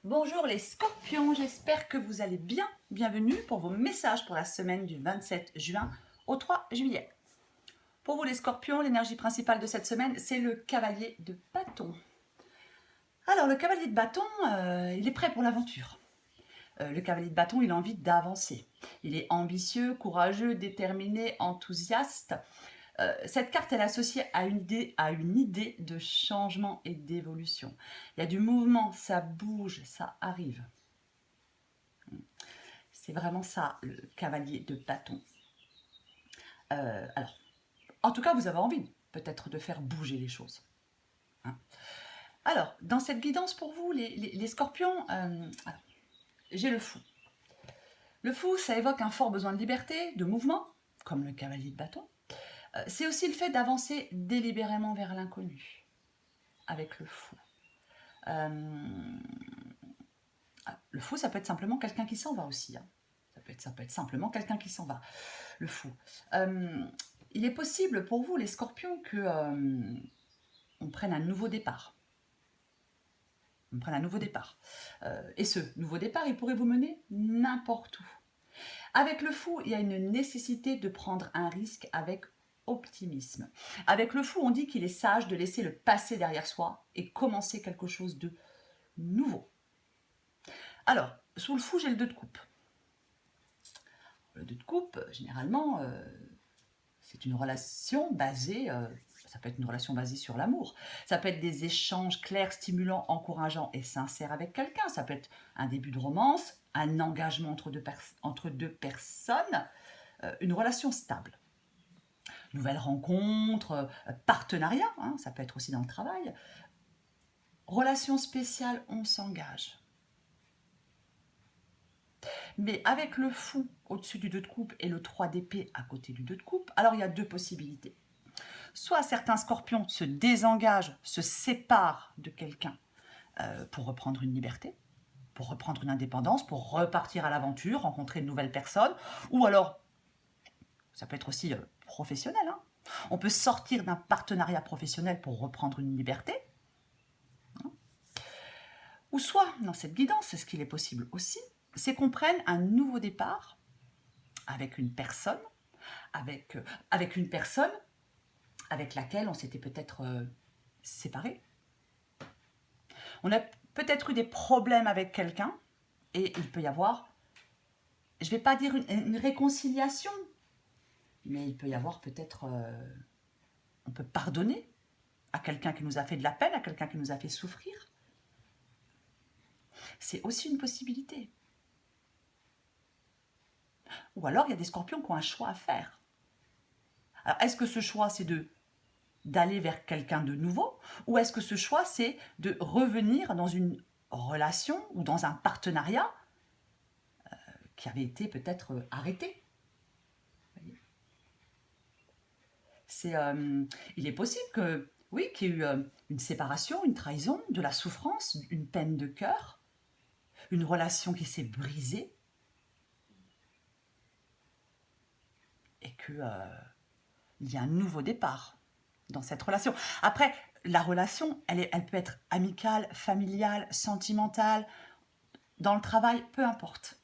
Bonjour les scorpions, j'espère que vous allez bien. Bienvenue pour vos messages pour la semaine du 27 juin au 3 juillet. Pour vous les scorpions, l'énergie principale de cette semaine, c'est le cavalier de bâton. Alors le cavalier de bâton, il est prêt pour l'aventure. Le cavalier de bâton, il a envie d'avancer. Il est ambitieux, courageux, déterminé, enthousiaste. Cette carte, elle est associée à une idée de changement et d'évolution. Il y a du mouvement, ça bouge, ça arrive. C'est vraiment ça, le cavalier de bâton. Alors, en tout cas, vous avez envie peut-être de faire bouger les choses. Hein. Alors, dans cette guidance pour vous, les scorpions, j'ai le fou. Le fou, ça évoque un fort besoin de liberté, de mouvement, comme le cavalier de bâton. C'est aussi le fait d'avancer délibérément vers l'inconnu, avec le fou. Le fou, ça peut être simplement quelqu'un qui s'en va aussi. Hein. Ça peut être simplement quelqu'un qui s'en va, le fou. Il est possible pour vous, les scorpions, que on prenne un nouveau départ. On prenne un nouveau départ. Et ce nouveau départ, il pourrait vous mener n'importe où. Avec le fou, il y a une nécessité de prendre un risque avec optimisme. Avec le fou, on dit qu'il est sage de laisser le passé derrière soi et commencer quelque chose de nouveau. Alors, sous le fou, j'ai le 2 de coupe. Le 2 de coupe, généralement, c'est une relation basée, ça peut être une relation basée sur l'amour. Ça peut être des échanges clairs, stimulants, encourageants et sincères avec quelqu'un. Ça peut être un début de romance, un engagement entre deux personnes, une relation stable. Nouvelles rencontres, partenariat, hein, ça peut être aussi dans le travail. Relation spéciale, on s'engage. Mais avec le fou au-dessus du 2 de coupe et le 3 d'épée à côté du 2 de coupe, alors il y a deux possibilités. Soit certains scorpions se désengagent, se séparent de quelqu'un pour reprendre une liberté, pour reprendre une indépendance, pour repartir à l'aventure, rencontrer de nouvelles personnes, ou alors, ça peut être aussi professionnel, hein. On peut sortir d'un partenariat professionnel pour reprendre une liberté, hein. Ou soit, dans cette guidance, c'est ce qu'il est possible aussi, c'est qu'on prenne un nouveau départ avec une personne, avec une personne avec laquelle on s'était peut-être séparé. On a peut-être eu des problèmes avec quelqu'un et il peut y avoir, je ne vais pas dire une réconciliation, mais il peut y avoir peut-être, on peut pardonner à quelqu'un qui nous a fait de la peine, à quelqu'un qui nous a fait souffrir. C'est aussi une possibilité. Ou alors il y a des scorpions qui ont un choix à faire. Alors est-ce que ce choix c'est d'aller vers quelqu'un de nouveau, ou est-ce que ce choix, c'est de revenir dans une relation ou dans un partenariat qui avait été peut-être arrêté. Il est possible que, oui, qu'il y ait eu une séparation, une trahison, de la souffrance, une peine de cœur, une relation qui s'est brisée, et qu'il y a un nouveau départ dans cette relation. Après, la relation, elle peut être amicale, familiale, sentimentale, dans le travail, peu importe.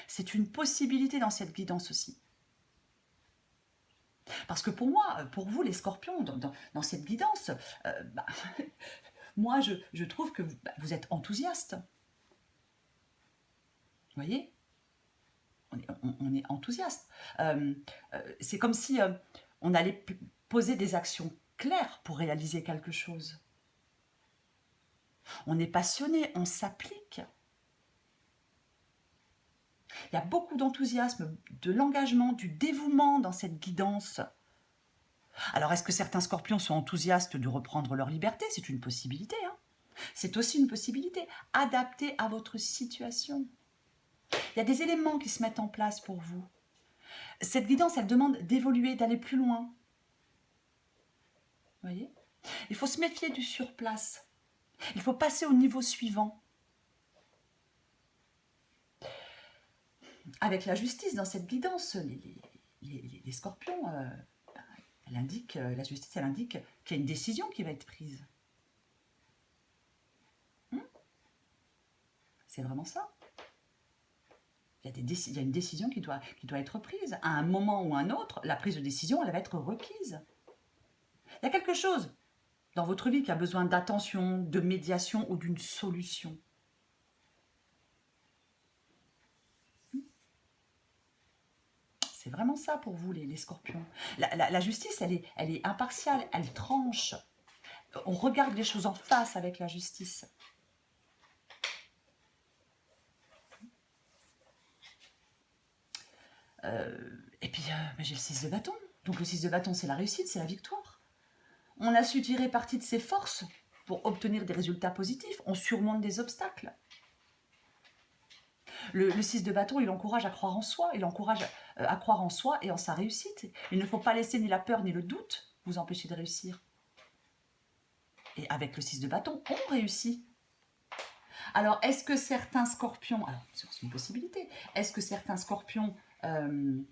C'est une possibilité dans cette guidance aussi. Parce que pour moi, pour vous les scorpions, dans cette guidance, moi je trouve que vous êtes enthousiaste. Vous voyez, on est enthousiaste. C'est comme si on allait poser des actions claires pour réaliser quelque chose. On est passionné, on s'applique. Il y a beaucoup d'enthousiasme, de l'engagement, du dévouement dans cette guidance. Alors, est-ce que certains scorpions sont enthousiastes de reprendre leur liberté? C'est une possibilité. Hein. C'est aussi une possibilité, adaptée à votre situation. Il y a des éléments qui se mettent en place pour vous. Cette guidance, elle demande d'évoluer, d'aller plus loin. Vous voyez? Il faut se méfier du surplace. Il faut passer au niveau suivant. Avec la justice, dans cette guidance, les scorpions, la justice, elle indique qu'il y a une décision qui va être prise. C'est vraiment ça. Il y a une décision qui doit être prise. À un moment ou un autre, la prise de décision, elle va être requise. Il y a quelque chose dans votre vie qui a besoin d'attention, de médiation ou d'une solution. C'est vraiment ça pour vous, les scorpions. La justice, elle est impartiale, elle tranche. On regarde les choses en face avec la justice. Et puis, j'ai le 6 de bâton. Donc le 6 de bâton, c'est la réussite, c'est la victoire. On a su tirer parti de ses forces pour obtenir des résultats positifs. On surmonte des obstacles. Le 6 de bâton, il encourage à croire en soi. Il encourage à croire en soi et en sa réussite. Il ne faut pas laisser ni la peur ni le doute vous empêcher de réussir. Et avec le 6 de bâton, on réussit. Alors, est-ce que certains scorpions... Alors, c'est une possibilité. Est-ce que certains scorpions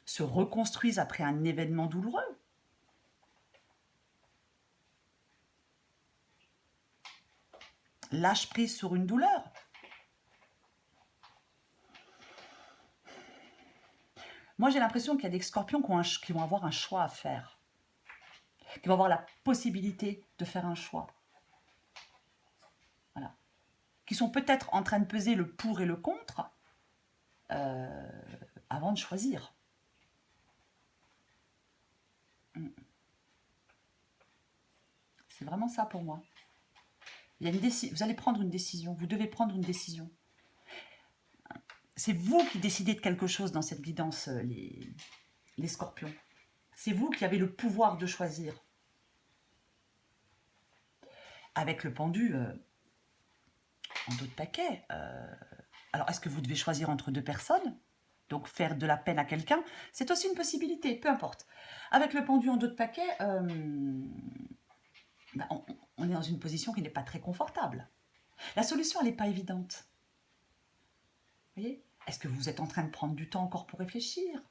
se reconstruisent après un événement douloureux? Lâche prise sur une douleur. Moi, j'ai l'impression qu'il y a des scorpions qui vont avoir un choix à faire. Qui vont avoir la possibilité de faire un choix. Voilà. Qui sont peut-être en train de peser le pour et le contre avant de choisir. C'est vraiment ça pour moi. Il y a vous allez prendre une décision, vous devez prendre une décision. C'est vous qui décidez de quelque chose dans cette guidance, les scorpions. C'est vous qui avez le pouvoir de choisir. Avec le pendu en dos de paquet, alors est-ce que vous devez choisir entre deux personnes? Donc faire de la peine à quelqu'un, c'est aussi une possibilité, peu importe. Avec le pendu en dos de paquet, on est dans une position qui n'est pas très confortable. La solution, elle n'est pas évidente. Vous voyez? Est-ce que vous êtes en train de prendre du temps encore pour réfléchir?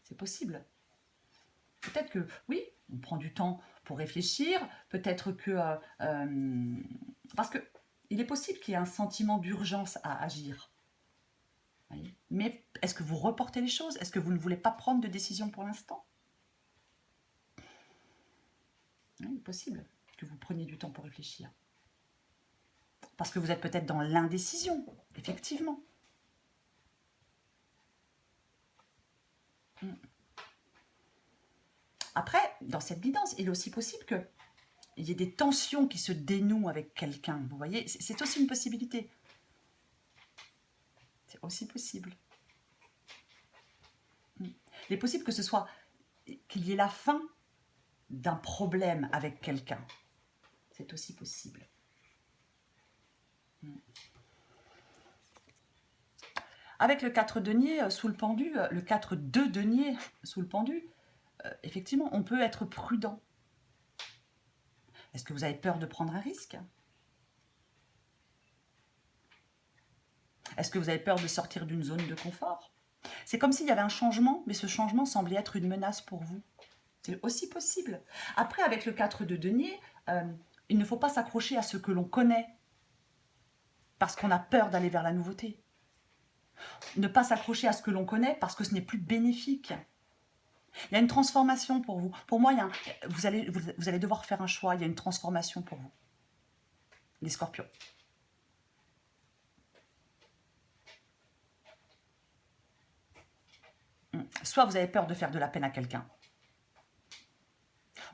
C'est possible. Peut-être que, oui, on prend du temps pour réfléchir, peut-être que... parce que il est possible qu'il y ait un sentiment d'urgence à agir. Voyez? Mais est-ce que vous reportez les choses? Est-ce que vous ne voulez pas prendre de décision pour l'instant? Il est possible que vous preniez du temps pour réfléchir. Parce que vous êtes peut-être dans l'indécision, effectivement. Après, dans cette guidance, il est aussi possible qu'il y ait des tensions qui se dénouent avec quelqu'un. Vous voyez, c'est aussi une possibilité. C'est aussi possible. Il est possible que ce soit qu'il y ait la fin d'un problème avec quelqu'un. C'est aussi possible. Avec le 4 denier sous le pendu, le 4 de denier sous le pendu, effectivement, on peut être prudent. Est-ce que vous avez peur de prendre un risque? Est-ce que vous avez peur de sortir d'une zone de confort? C'est comme s'il y avait un changement, mais ce changement semblait être une menace pour vous. C'est aussi possible. Après, avec le 4 de denier, il ne faut pas s'accrocher à ce que l'on connaît, parce qu'on a peur d'aller vers la nouveauté. Ne pas s'accrocher à ce que l'on connaît, parce que ce n'est plus bénéfique. Il y a une transformation pour vous. Pour moi, vous allez devoir faire un choix. Il y a une transformation pour vous. Les scorpions. Soit vous avez peur de faire de la peine à quelqu'un,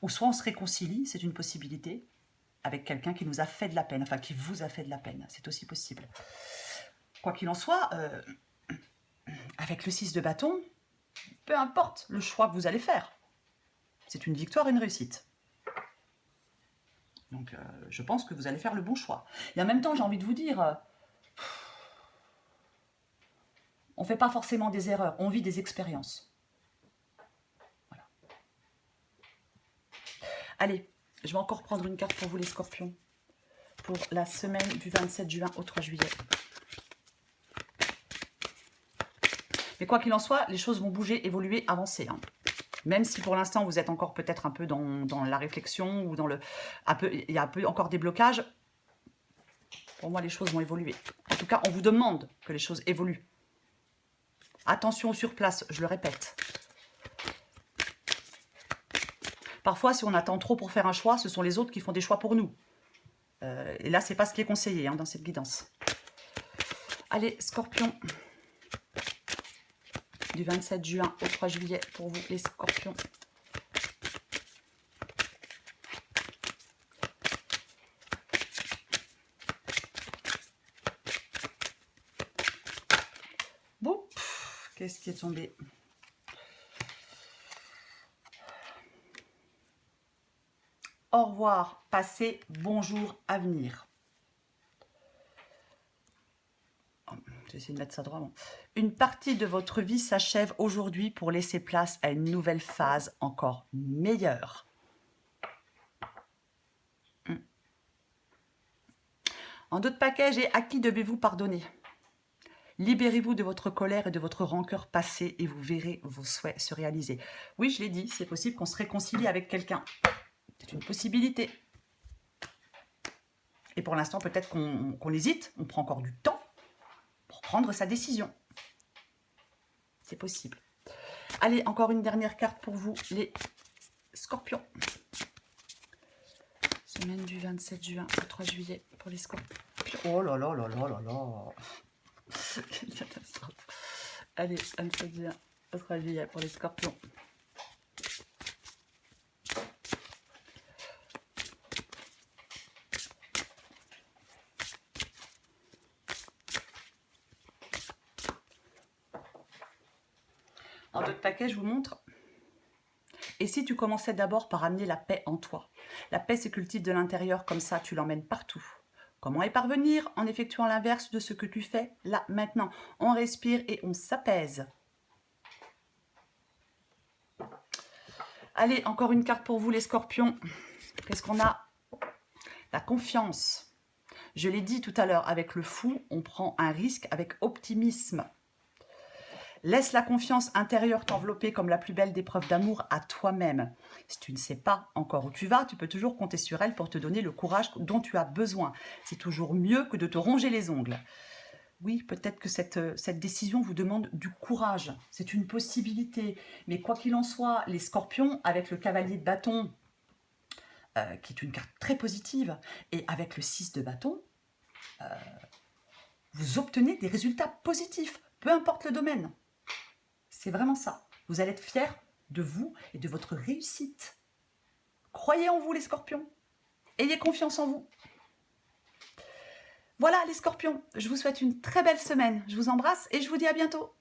ou soit on se réconcilie, c'est une possibilité, avec quelqu'un qui nous a fait de la peine, enfin qui vous a fait de la peine. C'est aussi possible. Quoi qu'il en soit, avec le 6 de bâton, peu importe le choix que vous allez faire, c'est une victoire et une réussite. Donc, je pense que vous allez faire le bon choix. Et en même temps, j'ai envie de vous dire, on ne fait pas forcément des erreurs, on vit des expériences. Voilà. Allez, je vais encore prendre une carte pour vous les scorpions, pour la semaine du 27 juin au 3 juillet. Mais quoi qu'il en soit, les choses vont bouger, évoluer, avancer. Hein. Même si pour l'instant, vous êtes encore peut-être un peu dans la réflexion ou dans le... il y a un peu encore des blocages. Pour moi, les choses vont évoluer. En tout cas, on vous demande que les choses évoluent. Attention sur place, je le répète. Parfois, si on attend trop pour faire un choix, ce sont les autres qui font des choix pour nous. Et là, ce n'est pas ce qui est conseillé dans cette guidance. Allez, Scorpion. Du 27 juin au 3 juillet pour vous, les Scorpions. Bon, qu'est-ce qui est tombé? Au revoir, passé, bonjour, avenir. Je vais essayer de mettre ça droit. Bon. Une partie de votre vie s'achève aujourd'hui pour laisser place à une nouvelle phase encore meilleure. En d'autres paquets, j'ai à qui devez-vous pardonner? Libérez-vous de votre colère et de votre rancœur passée et vous verrez vos souhaits se réaliser. Oui, je l'ai dit, c'est possible qu'on se réconcilie avec quelqu'un. C'est une possibilité. Et pour l'instant, peut-être qu'on hésite, on prend encore du temps pour prendre sa décision. C'est possible. Allez, encore une dernière carte pour vous, les Scorpions. Semaine du 27 juin au 3 juillet pour les Scorpions. Oh là là là là là là. Quelle catastrophe. Allez, 27 juin au 3 juillet pour les Scorpions. En d'autres paquets, je vous montre. Et si tu commençais d'abord par amener la paix en toi? La paix se cultive de l'intérieur, comme ça tu l'emmènes partout. Comment y parvenir? En effectuant l'inverse de ce que tu fais là, maintenant. On respire et on s'apaise. Allez, encore une carte pour vous les Scorpions. Qu'est-ce qu'on a? La confiance. Je l'ai dit tout à l'heure, avec le fou, on prend un risque avec optimisme. Laisse la confiance intérieure t'envelopper comme la plus belle des preuves d'amour à toi-même. Si tu ne sais pas encore où tu vas, tu peux toujours compter sur elle pour te donner le courage dont tu as besoin. C'est toujours mieux que de te ronger les ongles. Oui, peut-être que cette décision vous demande du courage. C'est une possibilité. Mais quoi qu'il en soit, les Scorpions, avec le cavalier de bâton, qui est une carte très positive, et avec le 6 de bâton, vous obtenez des résultats positifs, peu importe le domaine. C'est vraiment ça. Vous allez être fiers de vous et de votre réussite. Croyez en vous, les Scorpions. Ayez confiance en vous. Voilà, les Scorpions. Je vous souhaite une très belle semaine. Je vous embrasse et je vous dis à bientôt.